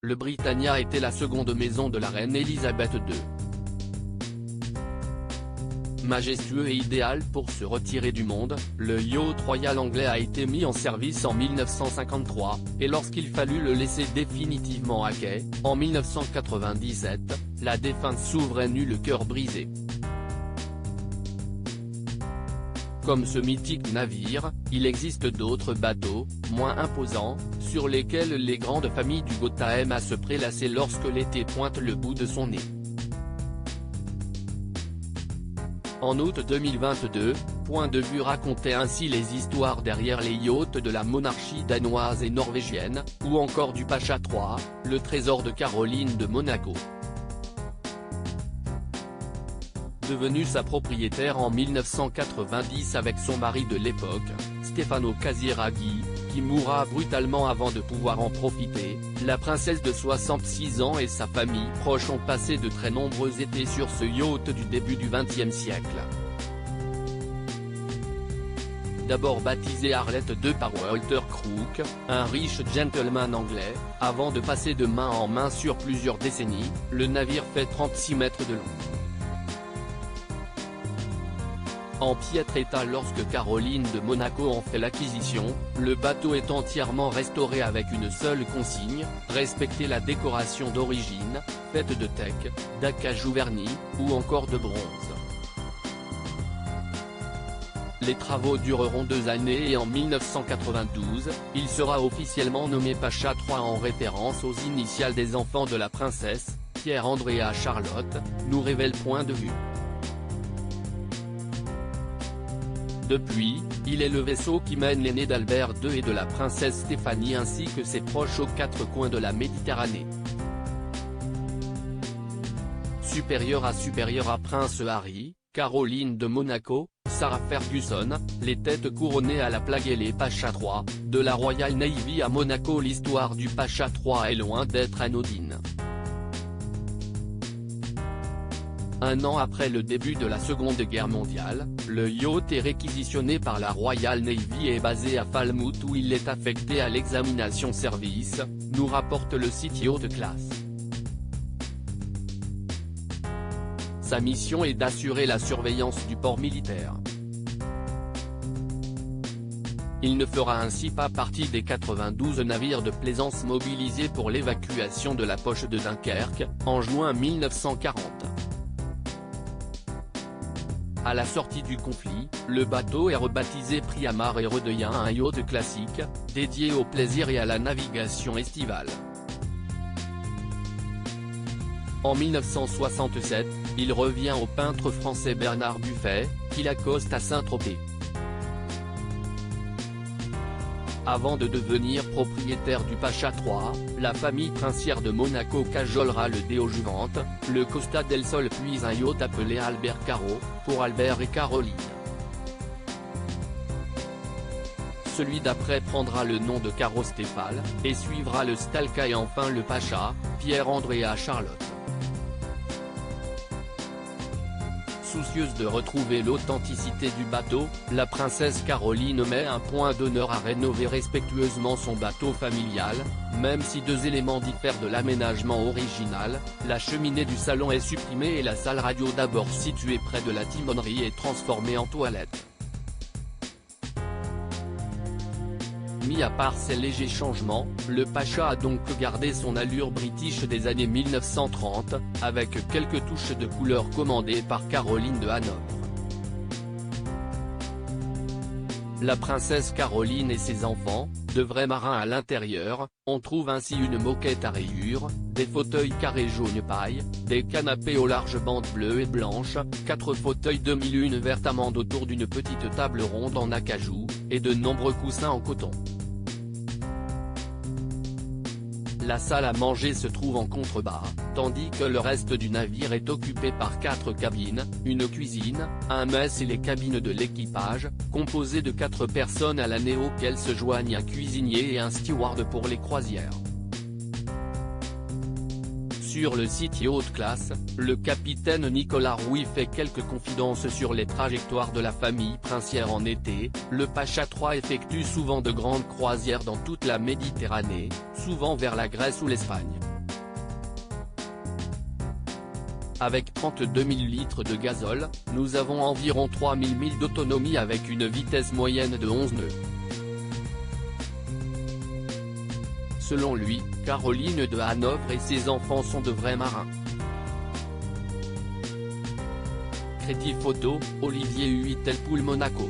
le Britannia était la seconde maison de la reine Elisabeth II. Majestueux et idéal pour se retirer du monde, le yacht royal anglais a été mis en service en 1953, et lorsqu'il fallut le laisser définitivement à quai, en 1997, la défunte souveraine eut le cœur brisé. Comme ce mythique navire, il existe d'autres bateaux, moins imposants, sur lesquels les grandes familles du Gotha aiment à se prélasser lorsque l'été pointe le bout de son nez. En août 2022, Point de vue racontait ainsi les histoires derrière les yachts de la monarchie danoise et norvégienne, ou encore du Pacha III, le trésor de Caroline de Monaco. Devenue sa propriétaire en 1990 avec son mari de l'époque, Stefano Casiraghi, qui mourra brutalement avant de pouvoir en profiter, la princesse de 66 ans et sa famille proche ont passé de très nombreux étés sur ce yacht du début du XXe siècle. D'abord baptisé Arlette II par Walter Crook, un riche gentleman anglais, avant de passer de main en main sur plusieurs décennies, le navire fait 36 mètres de long. En piètre état lorsque Caroline de Monaco en fait l'acquisition, le bateau est entièrement restauré avec une seule consigne, respecter la décoration d'origine, faite de teck, d'acajou verni, ou encore de bronze. Les travaux dureront 2 années et en 1992, il sera officiellement nommé Pacha III en référence aux initiales des enfants de la princesse, Pierre Andrea Charlotte, nous révèle Point de vue. Depuis, il est le vaisseau qui mène l'aîné d'Albert II et de la princesse Stéphanie ainsi que ses proches aux 4 coins de la Méditerranée. Supérieur à Prince Harry, Caroline de Monaco, Sarah Ferguson, les têtes couronnées à la plaque et les Pacha III, de la Royal Navy à Monaco. L'histoire du Pacha III est loin d'être anodine. Un an après le début de la Seconde Guerre mondiale, le yacht est réquisitionné par la Royal Navy et basé à Falmouth où il est affecté à l'examination service, nous rapporte le site Yacht Class. Sa mission est d'assurer la surveillance du port militaire. Il ne fera ainsi pas partie des 92 navires de plaisance mobilisés pour l'évacuation de la poche de Dunkerque, en juin 1940. À la sortie du conflit, le bateau est rebaptisé Priamar et redevient un yacht classique, dédié au plaisir et à la navigation estivale. En 1967, il revient au peintre français Bernard Buffet, qui l'accoste à Saint-Tropez. Avant de devenir propriétaire du Pacha III, la famille princière de Monaco cajolera le Deo Juvente, le Costa del Sol puis un yacht appelé Albert Caro, pour Albert et Caroline. Celui d'après prendra le nom de Caro Stéphane, et suivra le Stalka et enfin le Pacha, Pierre Andrea Charlotte. Soucieuse de retrouver l'authenticité du bateau, la princesse Caroline met un point d'honneur à rénover respectueusement son bateau familial, même si 2 éléments diffèrent de l'aménagement original, la cheminée du salon est supprimée et la salle radio d'abord située près de la timonerie est transformée en toilette. Mis à part ces légers changements, le Pacha a donc gardé son allure british des années 1930, avec quelques touches de couleur commandées par Caroline de Hanovre. La princesse Caroline et ses enfants, de vrais marins à l'intérieur, on trouve ainsi une moquette à rayures, des fauteuils carrés jaune paille, des canapés aux larges bandes bleues et blanches, 4 fauteuils demi-lune verte amande autour d'une petite table ronde en acajou, et de nombreux coussins en coton. La salle à manger se trouve en contrebas, tandis que le reste du navire est occupé par 4 cabines, une cuisine, un mess et les cabines de l'équipage, composées de 4 personnes à l'année auxquelles se joignent un cuisinier et un steward pour les croisières. Sur le site Yacht Class, le capitaine Nicolas Rouy fait quelques confidences sur les trajectoires de la famille princière en été. Le Pacha III effectue souvent de grandes croisières dans toute la Méditerranée, souvent vers la Grèce ou l'Espagne. Avec 32 000 litres de gazole, nous avons environ 3 000 milles d'autonomie avec une vitesse moyenne de 11 nœuds. Selon lui, Caroline de Hanovre et ses enfants sont de vrais marins. Crédit photo, Olivier Huitelpoul Monaco.